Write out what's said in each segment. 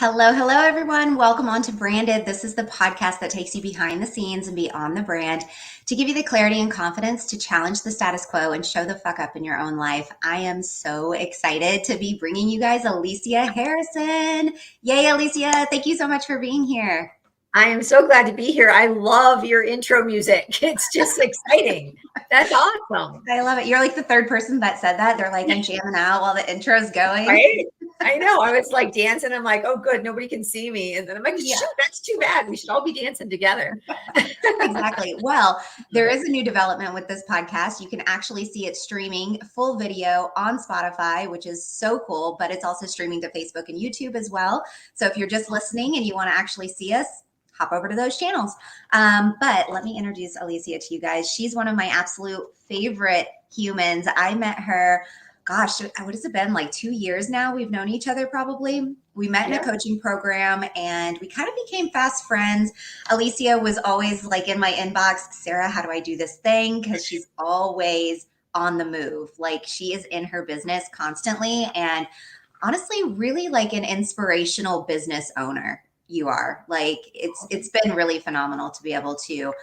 Hello, hello, everyone. Welcome on to Branded. This is the podcast that takes you behind the scenes and beyond the brand to give you the clarity and confidence to challenge the status quo and show the fuck up in your own life. I am so excited to be bringing you guys Alicia Harrison. Yay, Alicia. Thank you so much for being here. I am so glad to be here. I love your intro music. It's just exciting. That's awesome. I love it. You're like the third person that said that. They're like, I'm jamming out while the intro's going. Right? I know. I was like dancing. I'm like, oh, good. Nobody can see me. And then I'm like, Yeah. shoot, that's too bad. We should all be dancing together. Exactly. Well, there is a new development with this podcast. You can actually see it streaming full video on Spotify, which is so cool, but it's also streaming to Facebook and YouTube as well. So if you're just listening and you want to actually see us, hop over to those channels. But let me introduce Alicia to you guys. She's one of my absolute favorite humans. I met her, gosh, what has it been, like 2 years now? We've known each other probably. We met in a coaching program and we kind of became fast friends. Alicia was always like in my inbox, Sarah, how do I do this thing? Because she's always on the move. Like she is in her business constantly. And honestly, really like an inspirational business owner. You are like, it's been really phenomenal to be able to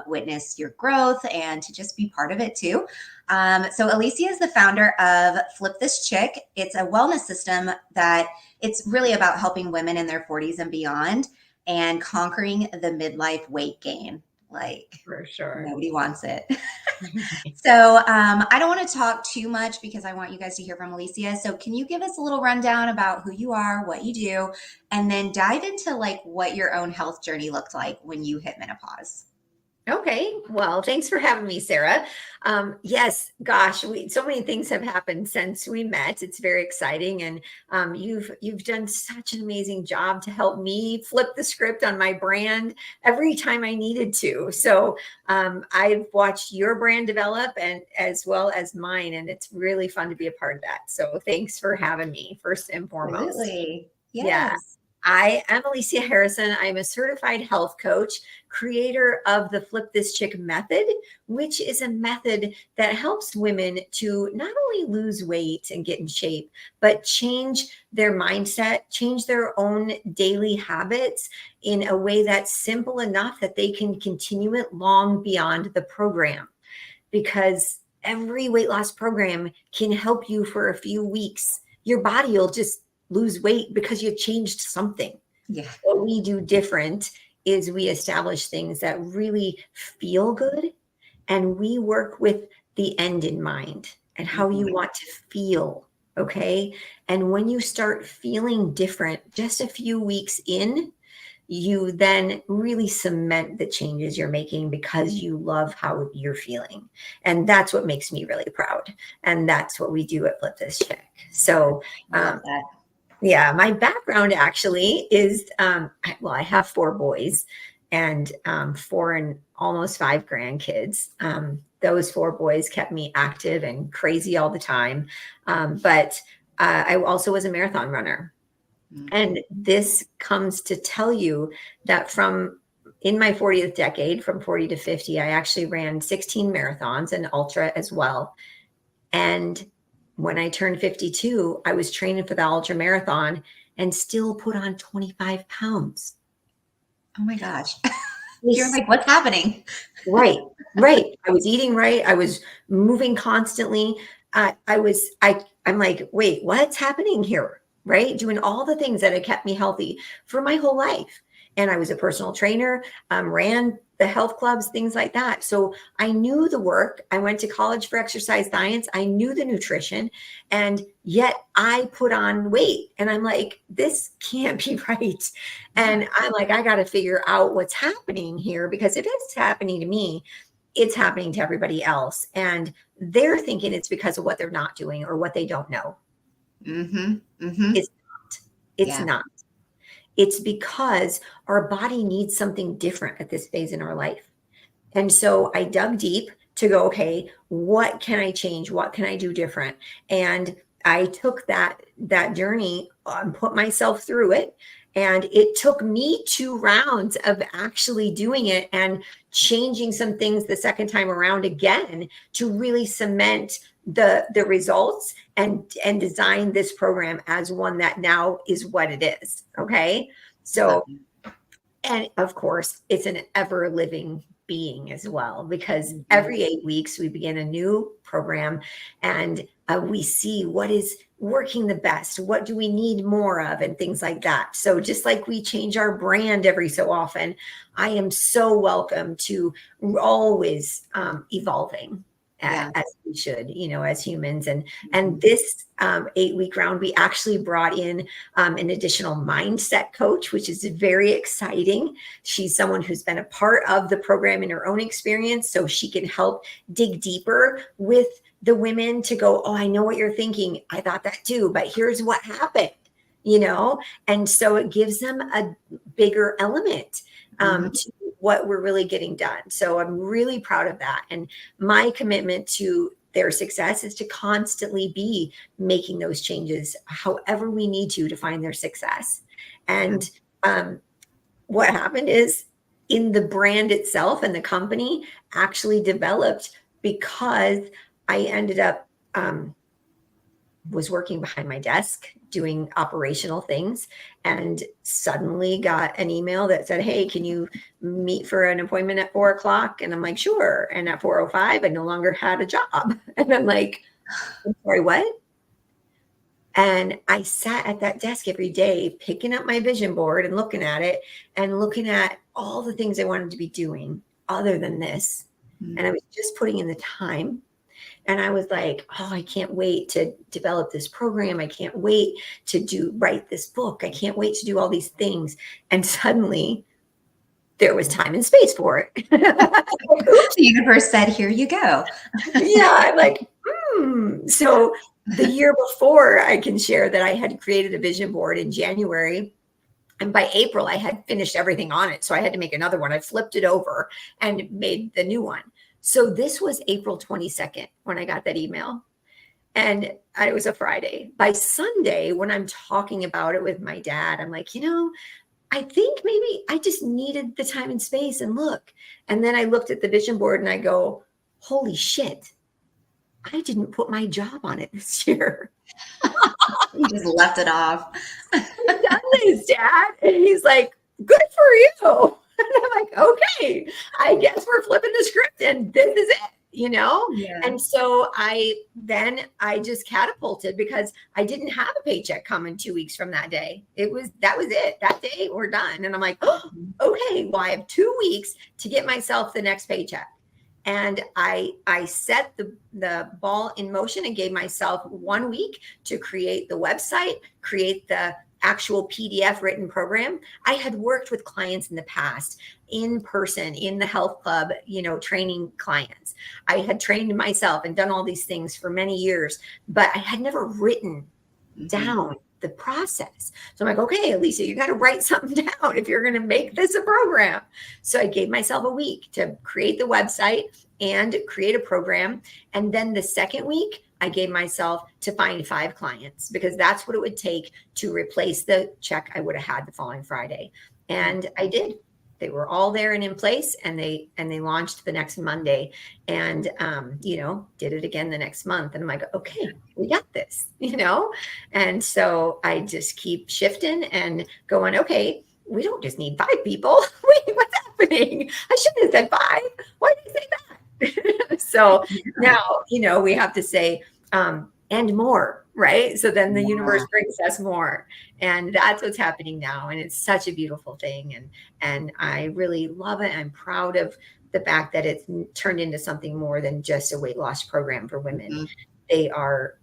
witness your growth and to just be part of it too. So Alicia is the founder of Flip This Chick. It's a wellness system that it's really about helping women in their 40s and beyond and conquering the midlife weight gain. Like for sure. Nobody wants it. So I don't want to talk too much because I want you guys to hear from Alicia. So can you give us a little rundown about who you are, what you do, and then dive into like what your own health journey looked like when you hit menopause? Okay. Well, thanks for having me, Sarah. Yes, gosh, so many things have happened since we met. It's very exciting. And you've done such an amazing job to help me flip the script on my brand every time I needed to. So I've watched your brand develop and as well as mine. And it's really fun to be a part of that. So thanks for having me first and foremost. Absolutely. Yes. Yeah. I am Alicia Harrison. I'm a certified health coach, creator of the Flip This Chick method, which is a method that helps women to not only lose weight and get in shape, but change their mindset, change their own daily habits in a way that's simple enough that they can continue it long beyond the program. Because every weight loss program can help you for a few weeks. Your body will just lose weight because you changed something. Yeah. What we do different is we establish things that really feel good and we work with the end in mind and how you want to feel. Okay. And when you start feeling different just a few weeks in, you then really cement the changes you're making because you love how you're feeling. And that's what makes me really proud. And that's what we do at Flip This Chick. So, yeah, my background actually is, I have 4 boys and 4 and almost 5 grandkids. Those 4 boys kept me active and crazy all the time. But I also was a marathon runner. Mm-hmm. And this comes to tell you that in my 40th decade, from 40 to 50, I actually ran 16 marathons and ultra as well. And when I turned 52, I was training for the ultra marathon and still put on 25 pounds. Oh my gosh. You're like, what's happening? Right. I was eating right. I was moving constantly. I'm like, wait, what's happening here? Right. Doing all the things that had kept me healthy for my whole life. And I was a personal trainer, ran the health clubs, things like that. So I knew the work. I went to college for exercise science. I knew the nutrition, and yet I put on weight. And I'm like, this can't be right. And I'm like, I got to figure out what's happening here, because if it's happening to me, it's happening to everybody else. And they're thinking it's because of what they're not doing or what they don't know. Mm-hmm. Mm-hmm. It's not. It's because our body needs something different at this phase in our life. And so I dug deep to go, okay, what can I change? What can I do different? And I took that journey and put myself through it. And it took me 2 rounds of actually doing it and changing some things the second time around again to really cement the results and design this program as one that now is what it is. Okay. So, and of course, it's an ever living being as well, because every 8 weeks we begin a new program, and we see what is working the best, what do we need more of, and things like that. So just like we change our brand every so often, I am so welcome to always evolving. As we should, as humans. And this 8-week round, we actually brought in an additional mindset coach, which is very exciting. She's someone who's been a part of the program in her own experience, so she can help dig deeper with the women to go, oh, I know what you're thinking. I thought that too, but here's what happened, and so it gives them a bigger element to what we're really getting done. So I'm really proud of that. And my commitment to their success is to constantly be making those changes however we need to find their success. And what happened is, in the brand itself, and the company actually developed because I ended up was working behind my desk doing operational things, and suddenly got an email that said, hey, can you meet for an appointment at 4:00? And I'm like, sure. And at 4:05, I no longer had a job. And I'm like, I'm sorry, what? And I sat at that desk every day, picking up my vision board and looking at it, and looking at all the things I wanted to be doing other than this. And I was just putting in the time. And I was like, oh, I can't wait to develop this program. I can't wait to write this book. I can't wait to do all these things. And suddenly there was time and space for it. The universe said, here you go. Yeah, I'm like, So the year before, I can share that I had created a vision board in January. And by April, I had finished everything on it. So I had to make another one. I flipped it over and made the new one. So this was April 22nd when I got that email. And it was a Friday. By Sunday, when I'm talking about it with my dad, I'm like, I think maybe I just needed the time and space and look. And then I looked at the vision board and I go, holy shit, I didn't put my job on it this year. You just left it off. I've done this, Dad. And he's like, good for you. And I'm like, okay, I guess we're flipping the script and this is it, Yeah. And so I just catapulted, because I didn't have a paycheck coming 2 weeks from that day. That was it. That day we're done. And I'm like, oh, okay, well, I have 2 weeks to get myself the next paycheck. And I set the ball in motion and gave myself 1 week to create the website, create the actual PDF written program. I had worked with clients in the past in person in the health club, training clients. I had trained myself and done all these things for many years, but I had never written down the process. So I'm like, okay, Alicia, you got to write something down if you're going to make this a program. So I gave myself a week to create the website and create a program. And then the second week, I gave myself to find 5 clients, because that's what it would take to replace the check I would have had the following Friday. And I did. They were all there and in place, and they launched the next Monday, and did it again the next month. And I'm like, okay, we got this, And so I just keep shifting and going, okay, we don't just need 5 people. Wait, what's happening? I shouldn't have said 5. Why did I say that? So now, we have to say, and more, right? So then the universe brings us more. And that's what's happening now. And it's such a beautiful thing. And I really love it. I'm proud of the fact that it's turned into something more than just a weight loss program for women. They are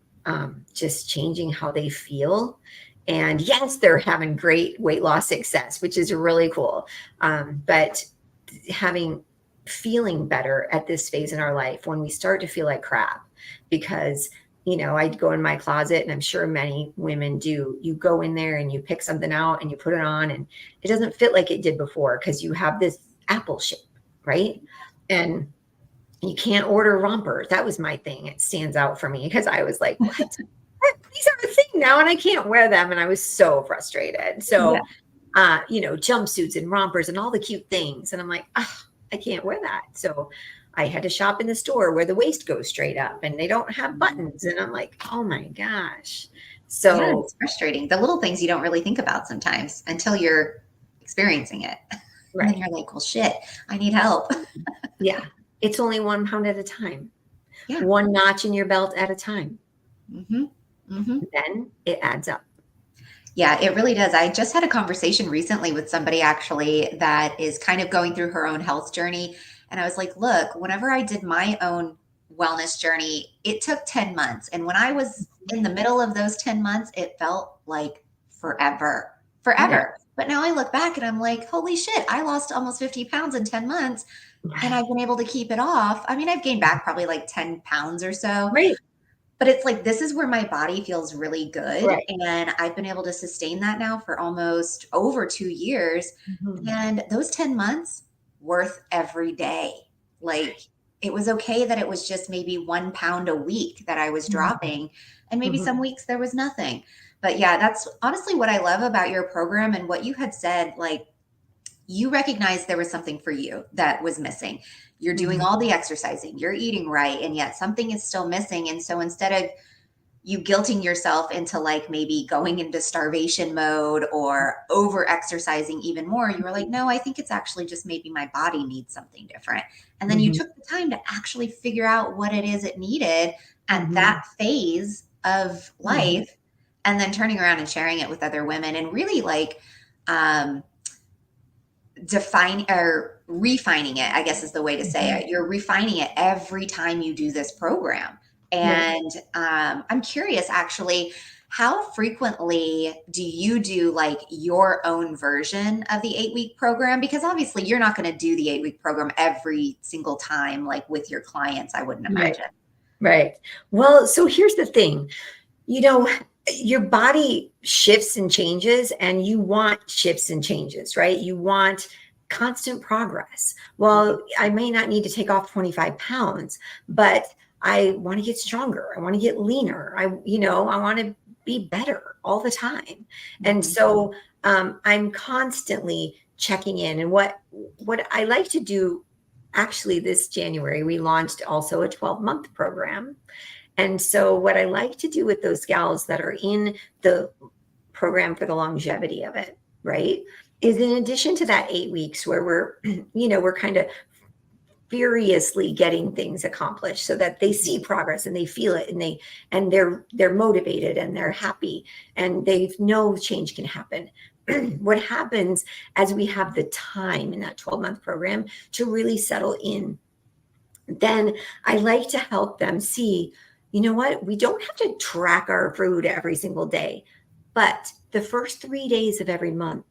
just changing how they feel. And yes, they're having great weight loss success, which is really cool. But feeling better at this phase in our life, when we start to feel like crap, because I'd go in my closet, and I'm sure many women do. You go in there and you pick something out and you put it on, and it doesn't fit like it did before, because you have this apple shape, right? And you can't order rompers. That was my thing. It stands out for me, because I was like, what? These are a thing now, and I can't wear them. And I was so frustrated. So, jumpsuits and rompers and all the cute things. And I'm like, I can't wear that. So I had to shop in the store where the waist goes straight up and they don't have buttons. And I'm like, oh my gosh. Yeah, So, it's frustrating. The little things you don't really think about sometimes until you're experiencing it. And then right. you're like, well, shit, I need help. Yeah. It's only 1 pound at a time, Yeah. one notch in your belt at a time. Mm-hmm. Mm-hmm. Then it adds up. Yeah, it really does. I just had a conversation recently with somebody actually that is kind of going through her own health journey. And I was like, look, whenever I did my own wellness journey, it took 10 months. And when I was in the middle of those 10 months, it felt like forever, Yeah. forever. But now I look back and I'm like, holy shit, I lost almost 50 pounds in 10 months and Right. I've been able to keep it off. I mean, I've gained back probably like 10 pounds or so. Right. But it's like, this is where my body feels really good. Right. And I've been able to sustain that now for almost over 2 years. Mhm. And those 10 months worth every day. Like it was okay that it was just maybe 1 pound a week that I was Mhm. dropping. And maybe Mhm. some weeks there was nothing. But yeah, that's honestly what I love about your program and what you had said. Like, you recognized there was something for you that was missing. You're doing Mhm. all the exercising, you're eating right, and yet something is still missing. And so instead of you guilting yourself into like maybe going into starvation mode or over exercising even more, you were like, no, I think it's actually just maybe my body needs something different. And then you Mhm. took the time to actually figure out what it is it needed at Mhm. that phase of Mhm. life, and then turning around and sharing it with other women and really like, um, define or refining it, I guess is the way to say Mhm. it. You're refining it every time you do this program. Right. And I'm curious actually, how frequently do you do like your own version of the 8 week program? Because obviously you're not going to do the 8 week program every single time, like with your clients, I wouldn't Right. imagine. Right. Well, so here's the thing. You know, your body shifts and changes, and you want shifts and changes, right? You want constant progress. Mhm. Well, I may not need to take off 25 pounds, but I want to get stronger. I want to get leaner. I want to be better all the time. And Mhm. so I'm constantly checking in. And what I like to do, actually, this January, we launched also a 12-month program. And so, what I like to do with those gals that are in the program for the longevity of it, right, is in addition to that 8 weeks where we're, we're kind of furiously getting things accomplished so that they see progress and they feel it, and they're motivated and they're happy and they know change can happen. What happens as we have the time in that 12-month program to really settle in, then I like to help them see, you know what, we don't have to track our food every single day, but the first 3 days of every month,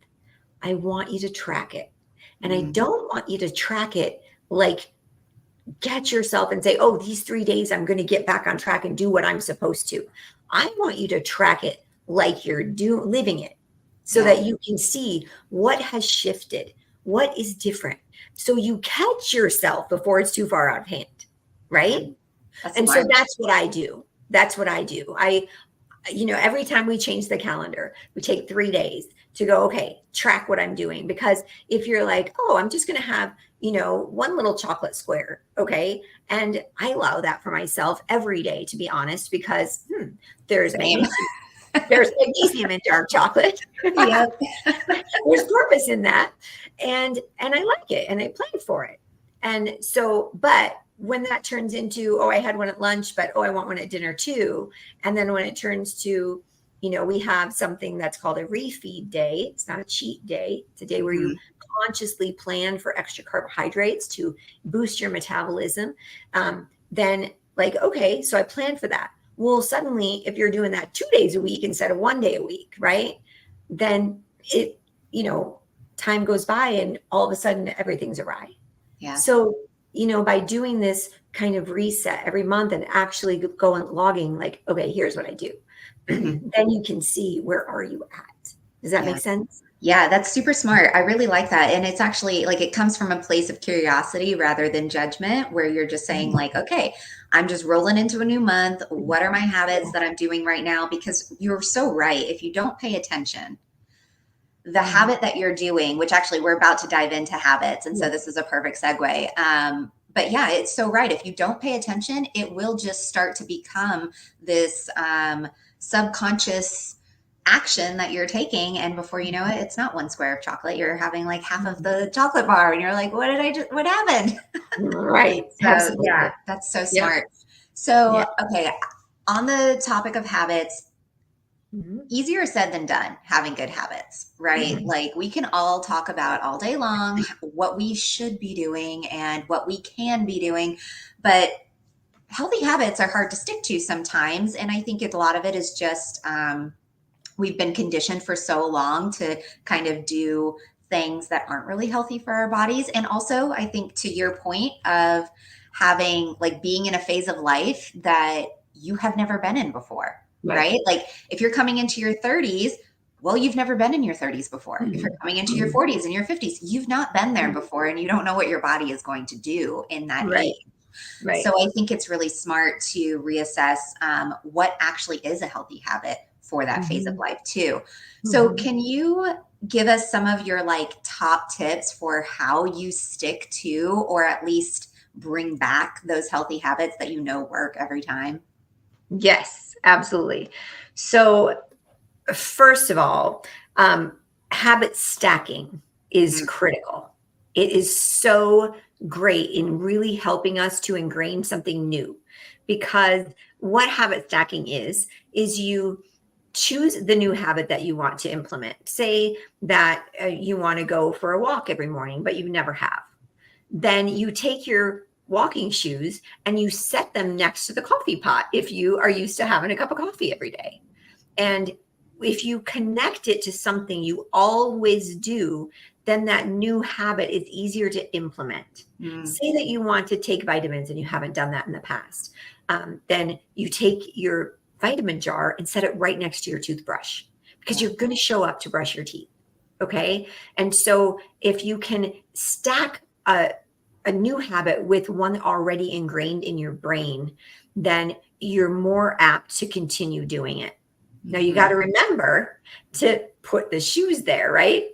I want you to track it. And I Mhm. don't want you to track it like get yourself and say, oh, these 3 days, I'm going to get back on track and do what I'm supposed to. I want you to track it like you're living it so Yeah. that you can see what has shifted, what is different. So you catch yourself before it's too far out of hand, Yeah. right? That's And so smart. that's what I do. That's what I do. Every time we change the calendar, we take 3 days to go, okay, track what I'm doing. Because if you're like, oh, I'm just going to have, one little chocolate square, okay. And I allow that for myself every day, to be honest, because there's Same. magnesium. There's magnesium in dark chocolate. Yep. There's purpose in that. And I like it and I plan for it. And so, but when that turns into, oh, I had one at lunch, but oh, I want one at dinner too. And then when it turns to, we have something that's called a refeed day. It's not a cheat day. It's a day where you Mhm. consciously plan for extra carbohydrates to boost your metabolism. Then like, okay, so I plan for that. Well, suddenly, if you're doing that 2 days a week instead of one day a week, right? Then it, time goes by and all of a sudden everything's awry. Yeah. So, by doing this kind of reset every month and actually going logging, like, okay, here's what I do, Mhm. then you can see where are you at. Does that Yeah. make sense? Yeah, that's super smart. I really like that. And it's actually like it comes from a place of curiosity rather than judgment, where you're just saying, Mhm. like, okay, I'm just rolling into a new month. What are my habits that I'm doing right now? Because you're so right. If you don't pay attention, the Mhm. habit that you're doing, which actually we're about to dive into habits. And so Yeah. this is a perfect segue. But yeah, it's so right. If you don't pay attention, it will just start to become this subconscious action that you're taking. And before you know it, it's not one square of chocolate. You're having like half of the chocolate bar and you're like, what happened? Right. So Absolutely. yeah, that's so Yep. smart. So, Yeah. okay, on the topic of habits, Mhm. easier said than done having good habits, right? Mhm. Like we can all talk about all day long what we should be doing and what we can be doing, but healthy habits are hard to stick to sometimes. And I think a lot of it is just we've been conditioned for so long to kind of do things that aren't really healthy for our bodies. And also, I think to your point of having like being in a phase of life that you have never been in before, Right. right? Like if you're coming into your 30s, well, you've never been in your 30s before. If you're Mhm. coming into your Mhm. 40s and your 50s, you've not been there Mhm. before and you don't know what your body is going to do in that Right. age. So Right. I think it's really smart to reassess what actually is a healthy habit for that phase of Mhm. life too. So Mhm. can you give us some of your like top tips for how you stick to or at least bring back those healthy habits that you know work every time? Yes, absolutely. So, first of all, habit stacking is Mm, critical. It is so great in really helping us to ingrain something new, because what habit stacking is you choose the new habit that you want to implement. Say that you want to go for a walk every morning, but you never have. Then you take your walking shoes and you set them next to the coffee pot if you are used to having a cup of coffee every day. And if you connect it to something you always do, then that new habit is easier to implement. mm, Say that you want to take vitamins and you haven't done that in the past. Then you take your vitamin jar and set it right next to your toothbrush, because yeah. you're going to show up to brush your teeth. Okay. And so if you can stack a new habit with one already ingrained in your brain, then you're more apt to continue doing it. Now you got Mhm. to remember to put the shoes there, right?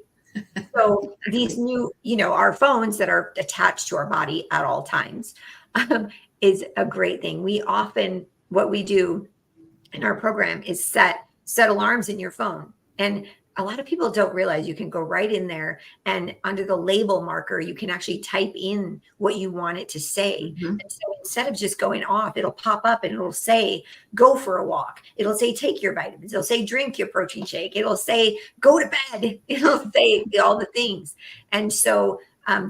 So these Exactly. new, our phones that are attached to our body at all times, um, is a great thing. What we do in our program is set alarms in your phone. And a lot of people don't realize you can go right in there, and under the label marker you can actually type in what you want it to say. Mhm. And so instead of just going off, it'll pop up and it'll say go for a walk, it'll say take your vitamins, it'll say drink your protein shake, it'll say go to bed, it'll say all the things. And so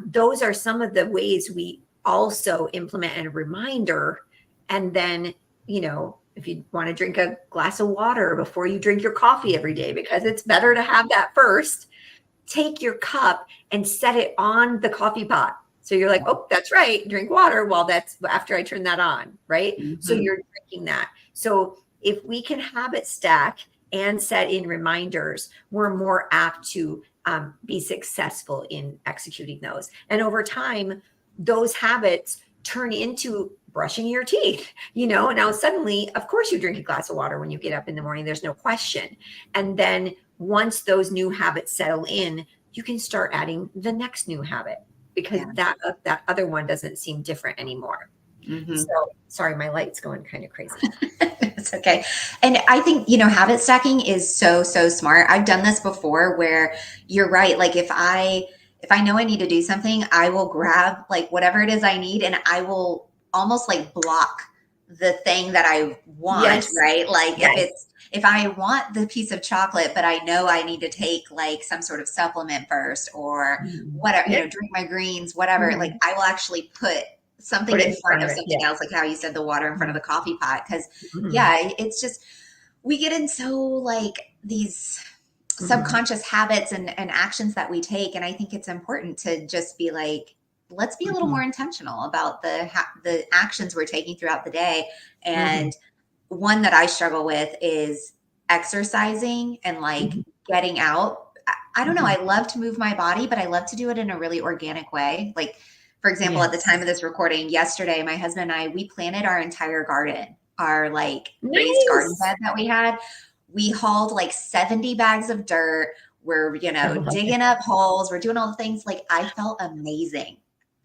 those are some of the ways we also implement a reminder. And then, if you want to drink a glass of water before you drink your coffee every day, because it's better to have that first, take your cup and set it on the coffee pot. So you're like, oh, that's right, drink water while that's after I turn that on, right? So Mhm. you're drinking that. So if we can habit stack and set in reminders, we're more apt to be successful in executing those. And over time, those habits turn into brushing your teeth. Now suddenly, of course, you drink a glass of water when you get up in the morning. There's no question. And then once those new habits settle in, you can start adding the next new habit, because Yeah. that other one doesn't seem different anymore. So Mhm. sorry, my light's going kind of crazy. It's okay. And I think, habit stacking is so, so smart. I've done this before where you're right. Like if I know I need to do something, I will grab like whatever it is I need and I will almost like block the thing that I want, Yes. right? Like Yes. if I want the piece of chocolate, but I know I need to take like some sort of supplement first or Mhm. whatever, Yep. drink my greens, whatever, like Mhm. I will actually put something Put it in in front front of of it. something Yeah. else, like how you said the water in front of the coffee pot. Cause Mhm. yeah, it's just we get in so like these Mhm. subconscious habits and actions that we take, and I think it's important to just be like, let's be a little more Mhm. intentional about the actions we're taking throughout the day. Mhm. And one that I struggle with is exercising and like Mhm. getting out. I don't know. Mhm. I love to move my body, but I love to do it in a really organic way. Like, for example, at the time Yes. of this recording yesterday, my husband and I, we planted our entire garden, our like raised garden Nice. bed that we had. We hauled like 70 bags of dirt. We're, I love it. digging up holes. We're doing all the things. Like, I felt amazing.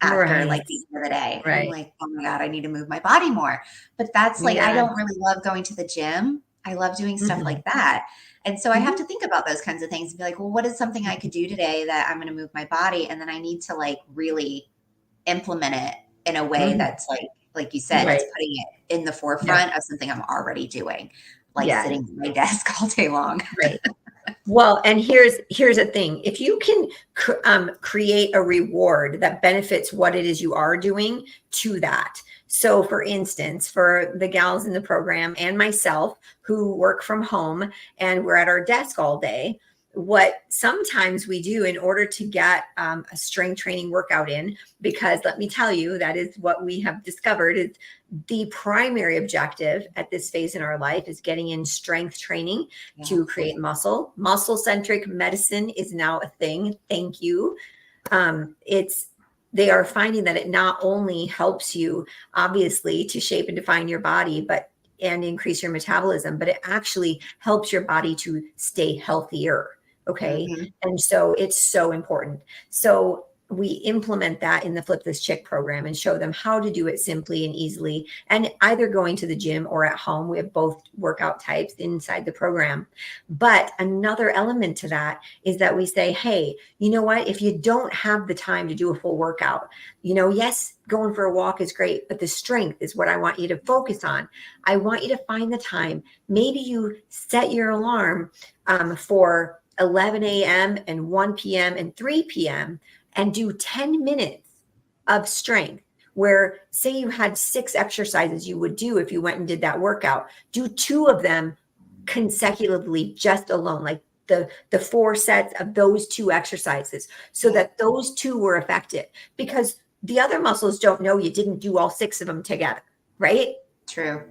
after Right. like the end of the day. And I'm Right. like, oh my God, I need to move my body more. But that's like, I Yeah. don't really love going to the gym. I love doing stuff Mhm. like that. And so I have Mhm. to think about those kinds of things and be like, well, what is something I could do today that I'm going to move my body? And then I need to like really implement it in a way Mhm. that's like you said, Right. it's putting it in the Yeah. forefront of something I'm already doing, like Yeah. sitting at my desk all day long. Right. Well, and here's a thing. If you can create a reward that benefits what it is you are doing to that. So for instance, for the gals in the program and myself who work from home and we're at our desk all day, what sometimes we do in order to get a strength training workout in, because let me tell you, that is what we have discovered is the primary objective at this phase in our life is getting in strength training Yeah. to create muscle. Muscle-centric medicine is now a thing. Thank you. It's they are finding that it not only helps you obviously to shape and define your body, but and increase your metabolism, but it actually helps your body to stay healthier. Okay. Mm-hmm. And so it's so important. So we implement that in the Flip This Chick program and show them how to do it simply and easily. And either going to the gym or at home, we have both workout types inside the program. But another element to that is that we say, hey, you know what? If you don't have the time to do a full workout, yes, going for a walk is great, but the strength is what I want you to focus on. I want you to find the time. Maybe you set your alarm for 11 a.m. and 1 p.m. and 3 p.m. and do 10 minutes of strength where say you had 6 exercises you would do if you went and did that workout. Do 2 of them consecutively just alone, like the 4 sets of those 2 exercises so that those 2 were effective because the other muscles don't know you didn't do all 6 of them together, right? True.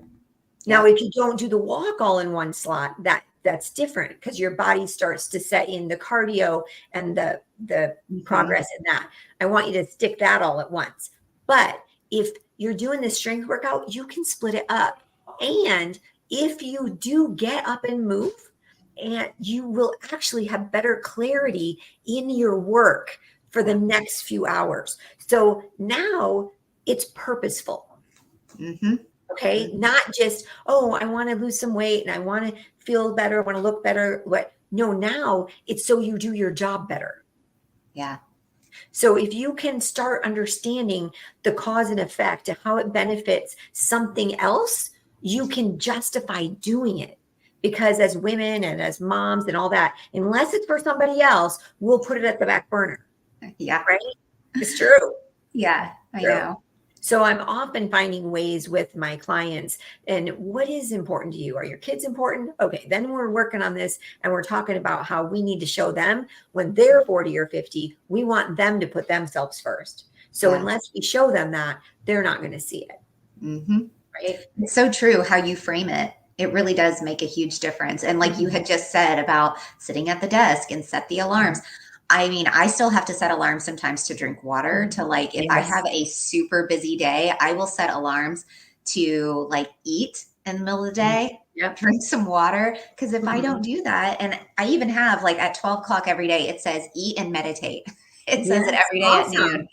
Now, Yep. if you don't do the walk all in one slot, that's different because your body starts to set in the cardio and the Mm-hmm. progress in that. I want you to stick that all at once. But if you're doing the strength workout, you can split it up. And if you do get up and move, and you will actually have better clarity in your work for the next few hours. So now it's purposeful. Mm-hmm. Okay. Mm-hmm. Not just, oh, I want to lose some weight and I want to feel better. I want to look better. What? No, now it's so you do your job better. Yeah. So if you can start understanding the cause and effect and how it benefits something else, you can justify doing it. Because as women and as moms and all that, unless it's for somebody else, we'll put it at the back burner. Yeah. Right? It's true. Yeah. I True. know. So I'm often finding ways with my clients and what is important to you? Are your kids important? Okay, then we're working on this and we're talking about how we need to show them when they're 40 or 50, we want them to put themselves first. So Yeah. unless we show them that, they're not going to see it. Mm-hmm. Right. It's so true how you frame it. It really does make a huge difference. And like you had just said about sitting at the desk and set the alarms. I mean, I still have to set alarms sometimes to drink water to like, if I Yes. have a super busy day, I will set alarms to like eat in the middle of the day, Yep. drink some water. Cause if I don't do that, and I even have like at 12 o'clock every day, it says eat and meditate. It says it Yes. every day at Awesome. noon.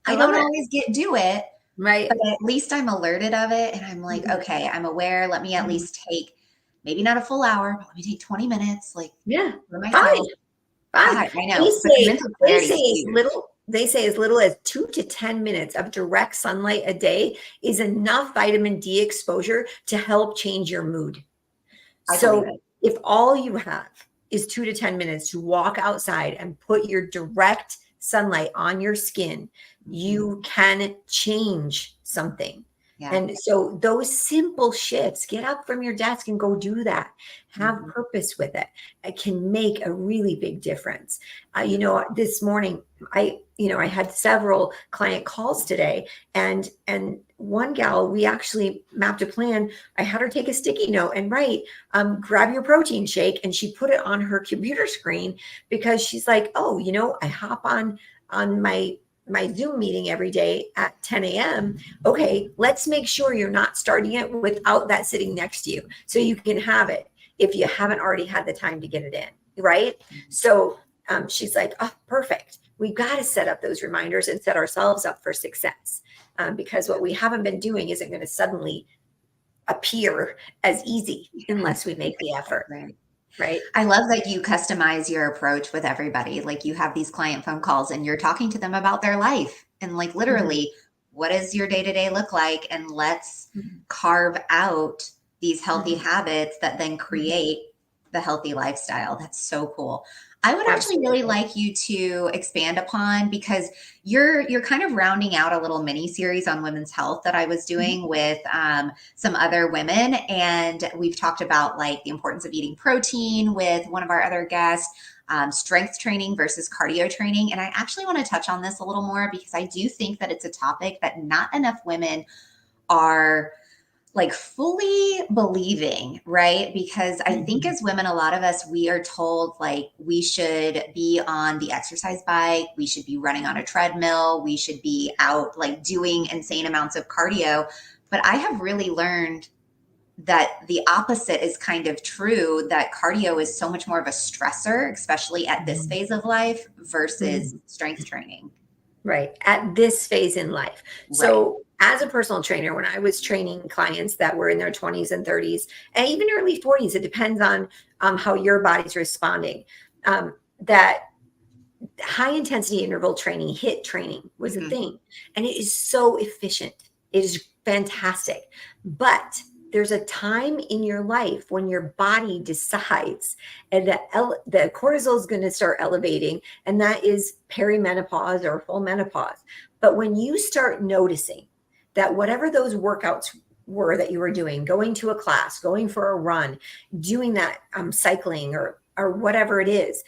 I I love don't it. always do it, Right. but at least I'm alerted of it and I'm like, okay, I'm aware. Let me at least take maybe not a full hour, but let me take 20 minutes, like Yeah. for Fine. myself. Fine. God, I They know, but the say mental they clarity say is as huge. little they say as little as 2 to 10 minutes of direct sunlight a day is enough vitamin D exposure to help change your mood. I believe So it. if all you have is 2 to 10 minutes to walk outside and put your direct sunlight on your skin, you can change something. Yeah. And so those simple shifts, get up from your desk and go do that. Have purpose with it. It can make a really big difference. This morning, I had several client calls today, and one gal, we actually mapped a plan. I had her take a sticky note and write, grab your protein shake, and she put it on her computer screen because she's like, oh, I hop on my Zoom meeting every day at 10 a.m. Okay, let's make sure you're not starting it without that sitting next to you so you can have it if you haven't already had the time to get it in, right? So she's like, oh, perfect. we've got to set up those reminders and set ourselves up for success, because what we haven't been doing isn't going to suddenly appear as easy unless we make the effort. Right. I love that you customize your approach with everybody. Like you have these client phone calls and you're talking to them about their life and like literally, what does your day to day look like? And let's carve out these healthy habits that then create the healthy lifestyle. That's so cool. I would actually really like you to expand upon, because you're kind of rounding out a little mini series on women's health that I was doing with some other women. And we've talked about like the importance of eating protein with one of our other guests, strength training versus cardio training. And I actually want to touch on this a little more because I do think that it's a topic that not enough women are like fully believing, right? Because I think as women, a lot of us, we are told like we should be on the exercise bike, we should be running on a treadmill, we should be out like doing insane amounts of cardio. But I have really learned that the opposite is kind of true, that cardio is so much more of a stressor, especially at this phase of life versus strength training. Right. At this phase in life. So as a personal trainer, when I was training clients that were in their 20s and 30s and even early 40s, it depends on how your body's responding. That high intensity interval training, HIIT training was a thing. And it is so efficient. It is fantastic. But there's a time in your life when your body decides and the cortisol is going to start elevating, and that is perimenopause or full menopause. But when you start noticing that whatever those workouts were that you were doing, going to a class, going for a run, doing that cycling or whatever it is,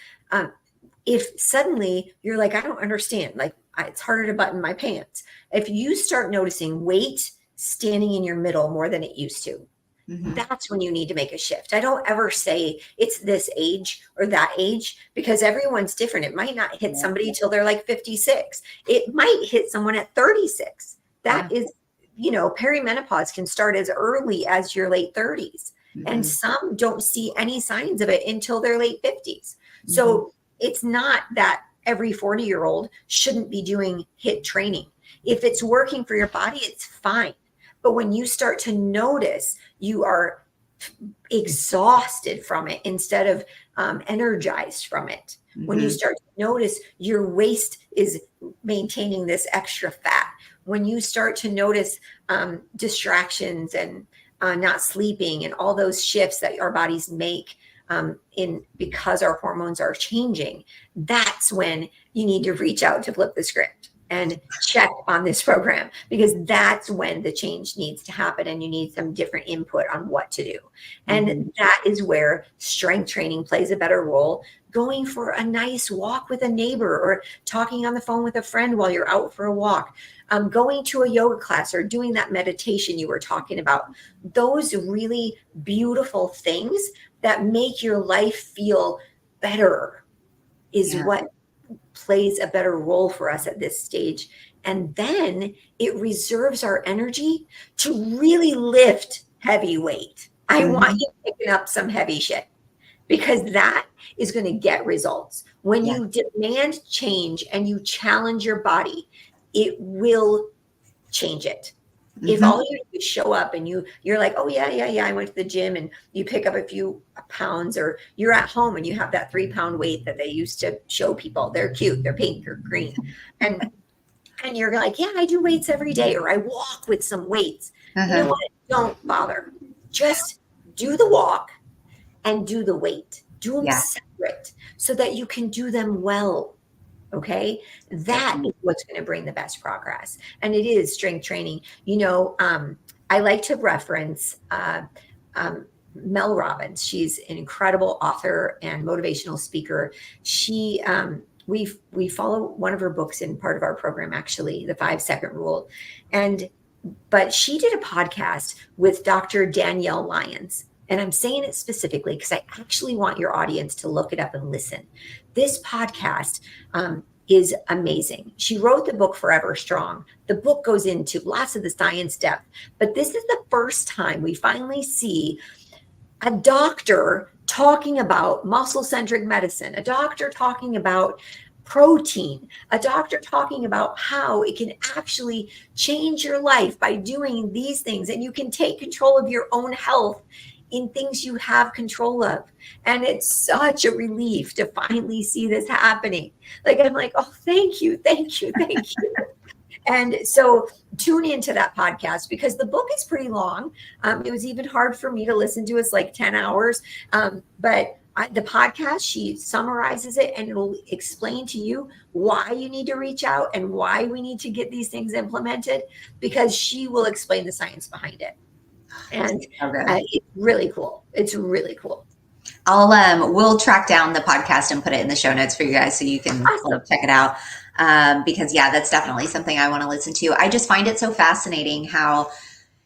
if suddenly you're like, I don't understand, like it's harder to button my pants. If you start noticing weight standing in your middle more than it used to, that's when you need to make a shift. I don't ever say it's this age or that age, because everyone's different. It might not hit somebody till they're like 56. It might hit someone at 36. That is, perimenopause can start as early as your late 30s. And some don't see any signs of it until their late 50s. So it's not that every 40-year-old shouldn't be doing HIIT training. If it's working for your body, it's fine. But when you start to notice you are exhausted from it instead of energized from it, when you start to notice your waist is maintaining this extra fat, when you start to notice distractions and not sleeping and all those shifts that our bodies make because our hormones are changing, that's when you need to reach out to flip the script and check on this program, because that's when the change needs to happen and you need some different input on what to do. And that is where strength training plays a better role. Going for a nice walk with a neighbor or talking on the phone with a friend while you're out for a walk, going to a yoga class or doing that meditation you were talking about. Those really beautiful things that make your life feel better is what plays a better role for us at this stage. And then it reserves our energy to really lift heavy weight. I want you picking up some heavy shit, because that is going to get results. When you demand change and you challenge your body, it will change it. If all you do is show up and you're like, oh yeah, I went to the gym, and you pick up a few pounds, or you're at home and you have that 3-pound weight that they used to show people. They're cute, they're pink or green. And you're like, yeah, I do weights every day, or I walk with some weights. You know what? Don't bother. Just do the walk and do the weight. Do them separate so that you can do them well. Okay. That is what's going to bring the best progress. And it is strength training. I like to reference Mel Robbins. She's an incredible author and motivational speaker. We follow one of her books in part of our program, actually, the 5-second rule. But she did a podcast with Dr. Danielle Lyons. And I'm saying it specifically because I actually want your audience to look it up and listen. This podcast is amazing. She wrote the book Forever Strong. The book goes into lots of the science depth, but this is the first time we finally see a doctor talking about muscle-centric medicine, a doctor talking about protein, a doctor talking about how it can actually change your life by doing these things, and you can take control of your own health in things you have control of. And it's such a relief to finally see this happening. Like, I'm like, oh, thank you, thank you, thank you. And so tune into that podcast, because the book is pretty long. It was even hard for me to listen to. It's like 10 hours. The podcast, she summarizes it, and it'll explain to you why you need to reach out and why we need to get these things implemented, because she will explain the science behind it. And it's really cool. It's really cool. We'll track down the podcast and put it in the show notes for you guys so you can check it out. Because that's definitely something I want to listen to. I just find it so fascinating how,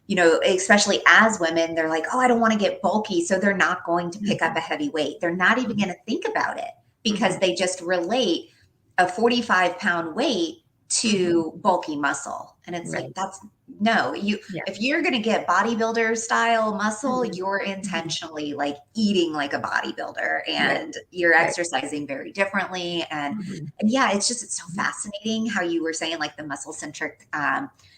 especially as women, they're like, oh, I don't want to get bulky. So they're not going to pick up a heavy weight. They're not even going to think about it, because they just relate a 45-pound weight to bulky muscle. And it's like, if you're going to get bodybuilder style muscle, you're intentionally like eating like a bodybuilder, and you're exercising very differently. And it's so fascinating how you were saying like the muscle centric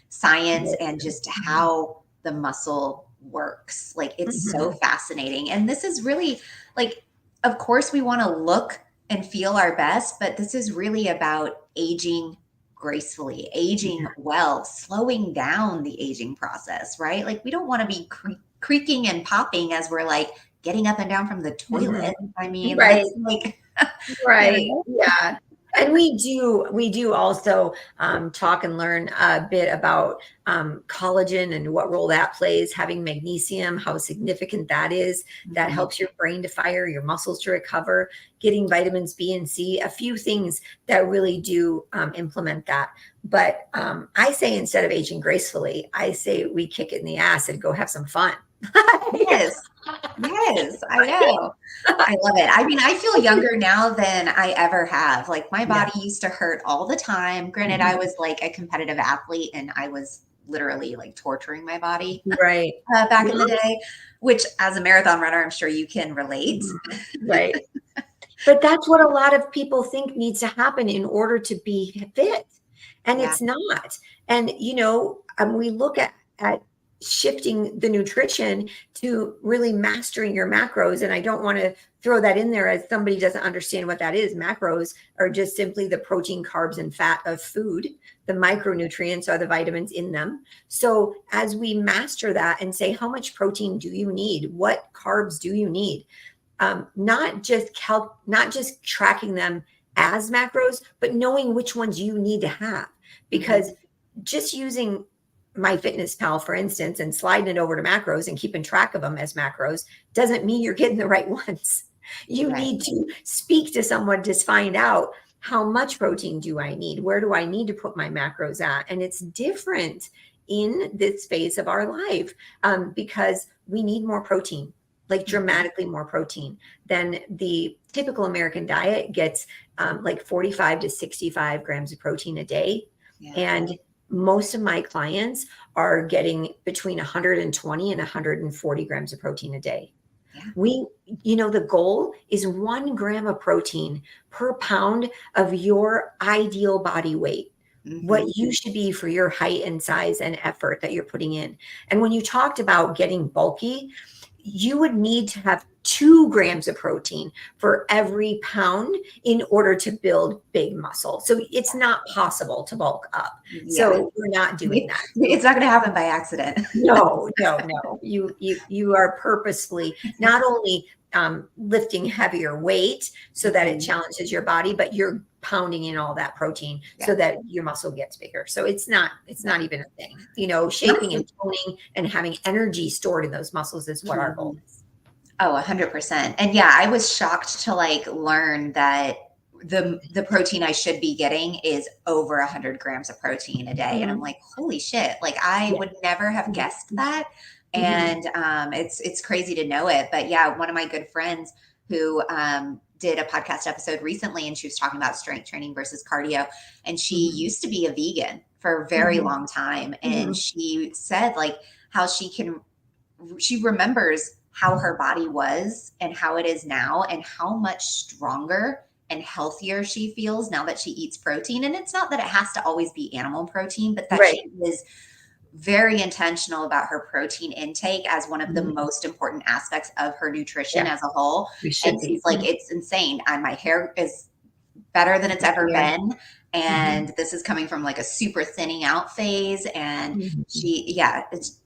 science and just how the muscle works. Like, it's so fascinating. And this is really like, of course we want to look and feel our best, but this is really about aging gracefully, aging well, slowing down the aging process, right? Like, we don't want to be creaking and popping as we're like getting up and down from the toilet. I mean, right. Like, right. Yeah. And we do also talk and learn a bit about collagen and what role that plays, having magnesium, how significant that is. That helps your brain to fire, your muscles to recover, getting vitamins B and C, a few things that really do implement that. But I say, instead of aging gracefully, I say we kick it in the ass and go have some fun. Yes, I know. I love it. I mean, I feel younger now than I ever have. Like, my body used to hurt all the time. Granted, I was like a competitive athlete, and I was literally like torturing my body back in the day, which as a marathon runner, I'm sure you can relate. Right. But that's what a lot of people think needs to happen in order to be fit. And it's not. And, we look at shifting the nutrition to really mastering your macros. And I don't want to throw that in there as somebody doesn't understand what that is. Macros are just simply the protein, carbs, and fat of food. The micronutrients are the vitamins in them. So as we master that and say, how much protein do you need? What carbs do you need? Not just tracking them as macros, but knowing which ones you need to have. Because just using MyFitnessPal, for instance, and sliding it over to macros and keeping track of them as macros doesn't mean you're getting the right ones. You need to speak to someone to find out, how much protein do I need? Where do I need to put my macros at? And it's different in this phase of our life because we need more protein, like dramatically more protein than the typical American diet gets, like 45 to 65 grams of protein a day. And most of my clients are getting between 120 and 140 grams of protein a day. The goal is 1 gram of protein per pound of your ideal body weight, what you should be for your height and size and effort that you're putting in. And when you talked about getting bulky, you would need to have 2 grams of protein for every pound in order to build big muscle. So it's not possible to bulk up. So we're not doing that. It's not going to happen by accident. No. You are purposefully not only lifting heavier weight so that it challenges your body, but you're pounding in all that protein so that your muscle gets bigger. So it's not even a thing. Shaping and toning and having energy stored in those muscles is what our goal is. Oh, 100%. And I was shocked to learn that the protein I should be getting is over 100 grams of protein a day. And I'm like, holy shit. Like, I would never have guessed that. And it's crazy to know it. But one of my good friends who did a podcast episode recently, and she was talking about strength training versus cardio. And she used to be a vegan for a very long time. And she said how she remembers how her body was and how it is now and how much stronger and healthier she feels now that she eats protein. And it's not that it has to always be animal protein, but that Right. she is very intentional about her protein intake as one of the Mhm. most important aspects of her nutrition Yeah, as a whole. we And should she's be. like, it's insane. My hair is better than it's ever Yeah. been. Mhm. And this is coming from like a super thinning out phase. And Mhm.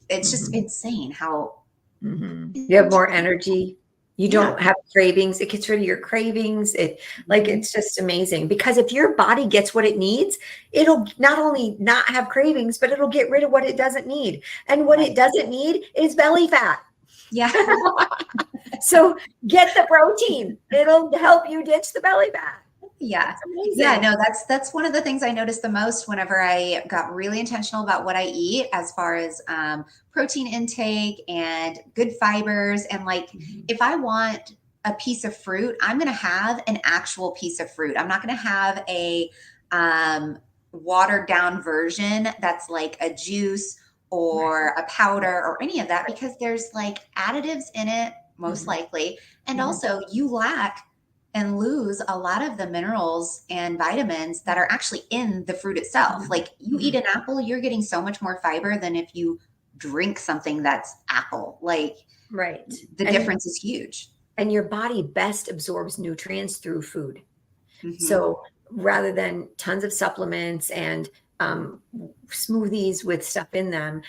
it's just Mhm. insane how You have more energy. You yeah. don't have cravings. It gets rid of your cravings. Mhm. It's just amazing because if your body gets what it needs, it'll not only not have cravings, but it'll get rid of what it doesn't need. And what Right. it doesn't need is belly fat. Yeah. So get the protein. It'll help you ditch the belly fat. Yeah. It's Yeah, amazing. no, that's one of the things I noticed the most whenever I got really intentional about what I eat as far as protein intake and good fibers. And like, Mhm. if I want a piece of fruit, I'm going to have an actual piece of fruit. I'm not going to have a um, watered down version that's like a juice Right. or a powder or any of that Right. because there's like additives in it, most Mhm. likely. And Mhm. also, you lack and lose a lot of the minerals and vitamins that are actually in the fruit itself. Mhm. Like you eat Mhm. an apple, you're getting so much more fiber than if you drink something that's apple. Like Right. the difference is huge. And your body best absorbs nutrients through food. Hmm. So rather than tons of supplements and smoothies with stuff in them,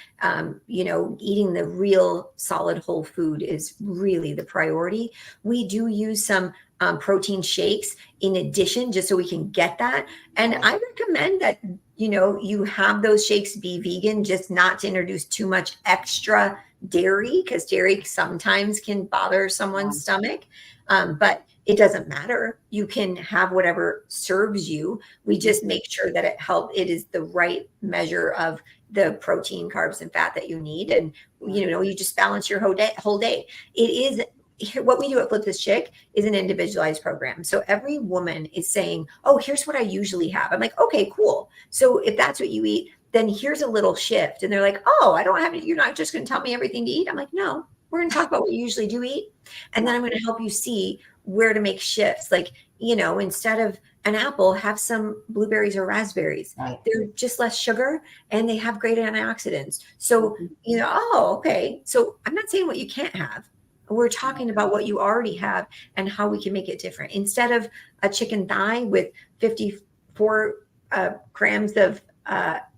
eating the real solid whole food is really the priority. We do use some protein shakes in addition, just so we can get that. And Right. I recommend that, you have those shakes be vegan, just not to introduce too much extra dairy, because dairy sometimes can bother someone's stomach. But it doesn't matter. You can have whatever serves you. We just Mhm. make sure that it is the right measure of the protein, carbs, and fat that you need. And, Yeah. you just balance your whole day. It is what we do at Flip This Chick is an individualized program. So every woman is saying, oh, here's what I usually have. I'm like, okay, cool. So if that's what you eat, then here's a little shift. And they're like, oh, I don't have it. You're not just going to tell me everything to eat. I'm like, no, we're going to talk about what you usually do eat. And then Yeah. I'm going to help you see where to make shifts. Like, instead of an apple, have some blueberries or raspberries. Right. They're just less sugar and they have great antioxidants. So, Mhm. oh, okay. So I'm not saying what you can't have. We're talking about what you already have and how we can make it different. Instead of a chicken thigh with 54 grams of,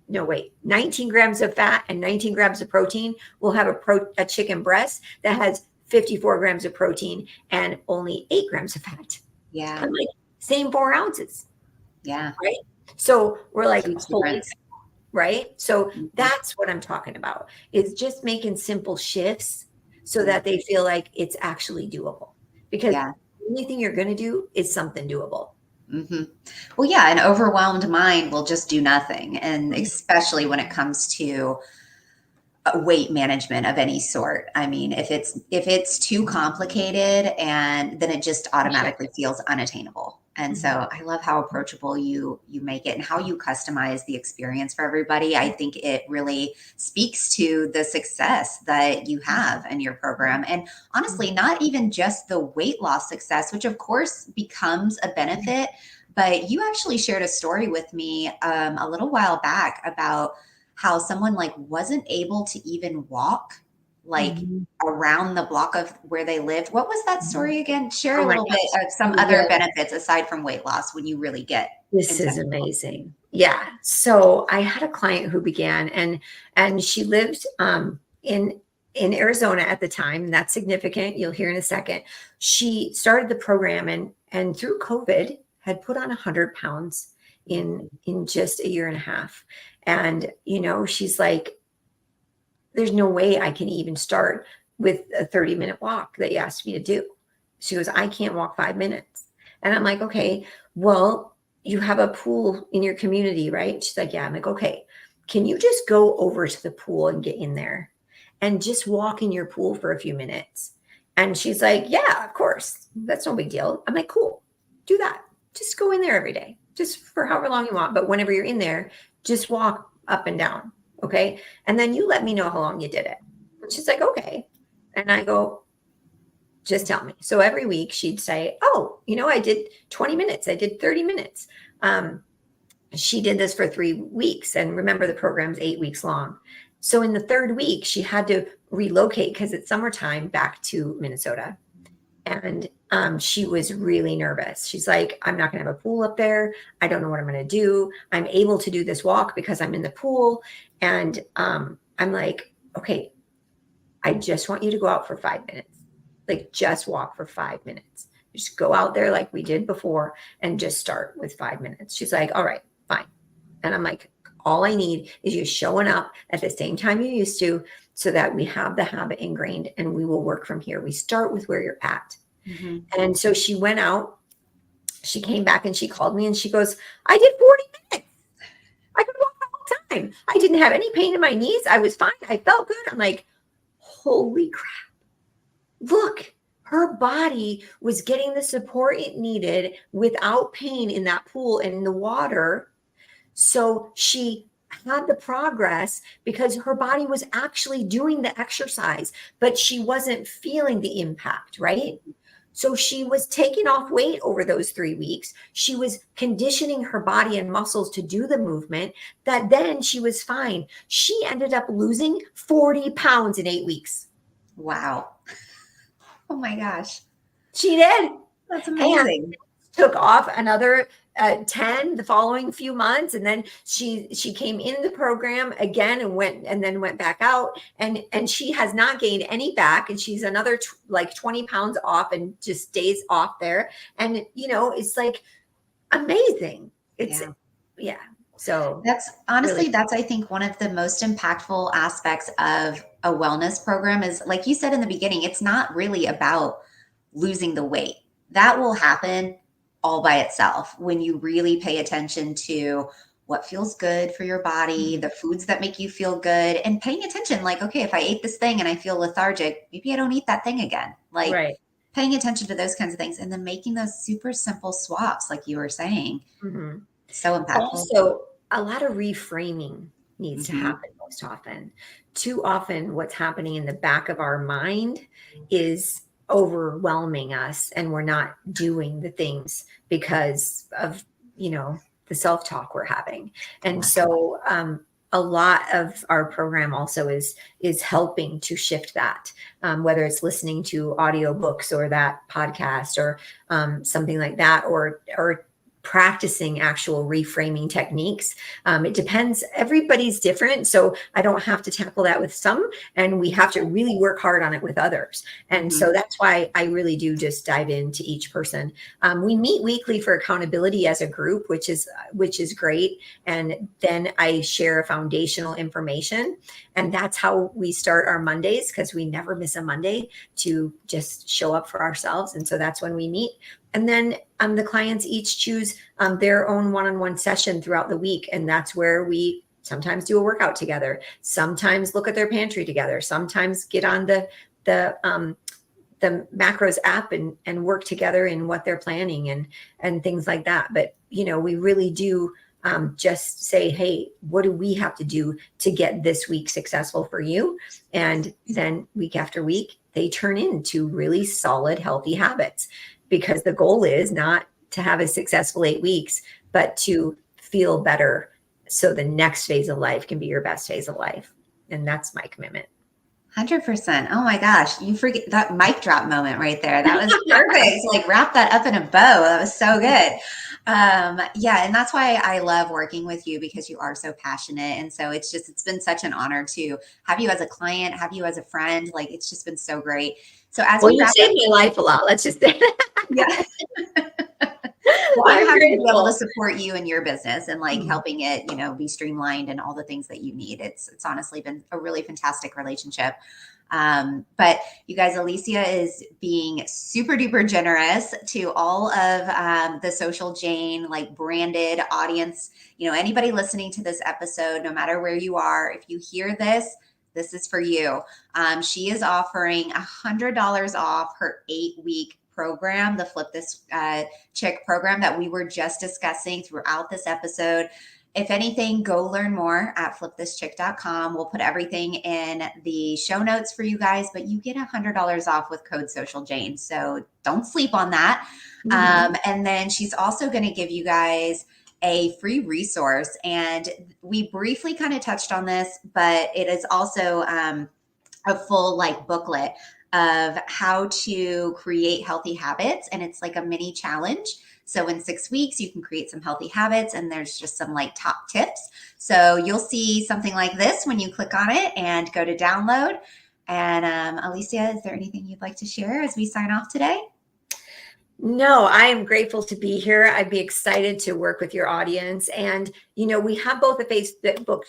no, wait, 19 grams of fat and 19 grams of protein, we'll have a chicken breast that has 54 grams of protein and only 8 grams of fat. Yeah. I'm like, same 4 ounces, Yeah. right? So we're like, Huge holy, difference. right? So Mhm. that's what I'm talking about, is just making simple shifts so Yeah. that they feel like it's actually doable. Because Yeah. the only thing you're going to do is something doable. Hmm. Well, yeah, an overwhelmed mind will just do nothing. And especially when it comes to weight management of any sort. I mean, if it's too complicated and then it just automatically feels unattainable. And Mhm. so I love how approachable you make it and how you customize the experience for everybody. I think it really speaks to the success that you have in your program. And honestly, not even just the weight loss success, which of course becomes a benefit, but you actually shared a story with me a little while back about how someone like wasn't able to even walk like Mhm. around the block of where they lived. What was that Mhm. story again? Share Oh a my little bit gosh. of some So other good. benefits aside from weight loss when you really get This is intentional. amazing. Yeah. So I had a client who began and she lived in Arizona at the time. And that's significant. You'll hear in a second. She started the program and through COVID had put on 100 pounds in just a year and a half. And she's like, there's no way I can even start with a 30-minute walk that you asked me to do. She goes, I can't walk 5 minutes. And I'm like, okay, well, you have a pool in your community, right? She's like, yeah. I'm like, okay, can you just go over to the pool and get in there and just walk in your pool for a few minutes? And she's like, yeah, of course. That's no big deal. I'm like, cool, do that. Just go in there every day, just for however long you want. But whenever you're in there, just walk up and down. Okay. And then you let me know how long you did it. And she's like, okay. And I go, just tell me. So every week she'd say, oh, I did 20 minutes. I did 30 minutes. She did this for 3 weeks. And remember, the program's 8 weeks long. So in the third week, she had to relocate because it's summertime back to Minnesota. And she was really nervous. She's like, I'm not going to have a pool up there. I don't know what I'm going to do. I'm able to do this walk because I'm in the pool. And I'm like, okay, I just want you to go out for 5 minutes. Like, just walk for 5 minutes. Just go out there like we did before and just start with 5 minutes. She's like, all right, fine. And I'm like, all I need is you showing up at the same time you used to, so that we have the habit ingrained and we will work from here. We start with where you're at. Mm-hmm. And so she went out, she came back and she called me and she goes, I did 40 minutes. I could walk the whole time. I didn't have any pain in my knees. I was fine. I felt good. I'm like, holy crap. Look, her body was getting the support it needed without pain in that pool and in the water. So she had the progress because her body was actually doing the exercise, but she wasn't feeling the impact, right? So she was taking off weight over those 3 weeks. She was conditioning her body and muscles to do the movement, that then she was fine. She ended up losing 40 pounds in 8 weeks. Wow. Oh my gosh. She did. That's amazing. And took off another 10 the following few months. And then she came in the program again and went back out, and she has not gained any back. And she's another like 20 pounds off and just stays off there. And, it's like amazing. It's yeah. So that's honestly, really, that's, I think, one of the most impactful aspects of a wellness program is, like you said in the beginning, it's not really about losing the weight. That will happen all by itself when you really pay attention to what feels good for your body, the foods that make you feel good, and paying attention, like, okay, if I ate this thing and I feel lethargic, maybe I don't eat that thing again. Like, right. Paying attention to those kinds of things, and then making those super simple swaps, like you were saying. Mm-hmm. So impactful. Also, a lot of reframing needs to happen most often. Too often, what's happening in the back of our mind is overwhelming us, and we're not doing the things because of, the self-talk we're having. And so a lot of our program also is helping to shift that, whether it's listening to audiobooks or that podcast or something like that, or practicing actual reframing techniques. It depends. Everybody's different. So I don't have to tackle that with some, and we have to really work hard on it with others. And so that's why I really do just dive into each person. We meet weekly for accountability as a group, which is great. And then I share foundational information, and that's how we start our Mondays, because we never miss a Monday to just show up for ourselves. And so that's when we meet. And then the clients each choose their own one-on-one session throughout the week. And that's where we sometimes do a workout together, sometimes look at their pantry together, sometimes get on the macros app and work together in what they're planning and things like that. But, we really do just say, hey, what do we have to do to get this week successful for you? And then week after week, they turn into really solid, healthy habits. Because the goal is not to have a successful 8 weeks, but to feel better so the next phase of life can be your best phase of life. And that's my commitment. 100%. Oh my gosh. You forget that mic drop moment right there. That was perfect. Like, wrap that up in a bow. That was so good. Yeah. And that's why I love working with you, because you are so passionate. And so it's been such an honor to have you as a client, have you as a friend. Like, it's just been so great. So you saved my life a lot. Let's just say yeah. Well, I'm happy to be able to support you in your business and helping it, be streamlined and all the things that you need. It's honestly been a really fantastic relationship. But you guys, Alicia is being super duper generous to all of the Social Jane branded audience. Anybody listening to this episode, no matter where you are, if you hear this is for you. She is offering $100 off her 8-week program, the Flip This Chick program that we were just discussing throughout this episode. if anything, go learn more at flipthischick.com. We'll put everything in the show notes for you guys, but you get $100 off with code SocialJane. So don't sleep on that. And then she's also going to give you guys a free resource. And we briefly kind of touched on this, but it is also a full like booklet of how to create healthy habits. And it's like a mini challenge. So in 6 weeks, you can create some healthy habits, and there's just some like top tips. So you'll see something like this when you click on it and go to download. And Alicia, is there anything you'd like to share as we sign off today? No, I am grateful to be here. I'd be excited to work with your audience. And, we have both a Facebook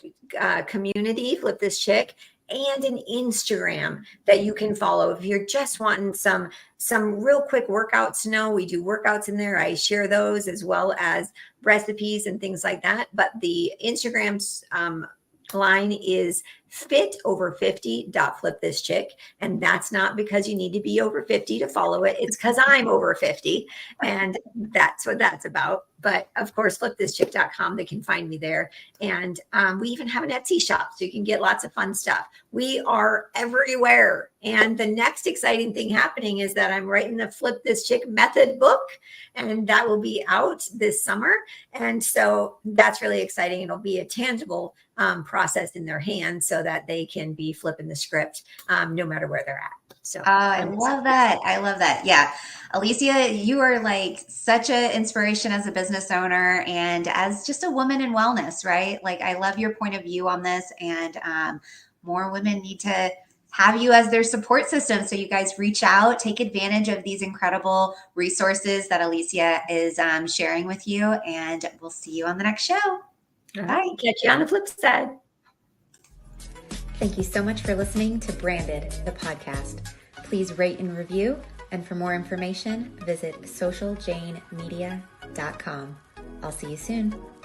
community, Flip This Chick, and an Instagram that you can follow. If you're just wanting some real quick workouts to know, we do workouts in there. I share those as well as recipes and things like that. But the Instagram's line is fitover50.flipthischick. And that's not because you need to be over 50 to follow it. It's because I'm over 50. And that's what that's about. But of course, flipthischick.com, they can find me there. And we even have an Etsy shop, so you can get lots of fun stuff. We are everywhere. And the next exciting thing happening is that I'm writing the Flip This Chick method book, and that will be out this summer. And so that's really exciting. It'll be a tangible process in their hands so that they can be flipping the script no matter where they're at. So I love that. I love that. Yeah. Alicia, you are like such an inspiration as a business owner and as just a woman in wellness, right? Like, I love your point of view on this, and more women need to have you as their support system. So you guys reach out, take advantage of these incredible resources that Alicia is sharing with you, and we'll see you on the next show. Bye. Catch you on the flip side. Thank you so much for listening to Branded, the podcast. Please rate and review. And for more information, visit socialjanemedia.com. I'll see you soon.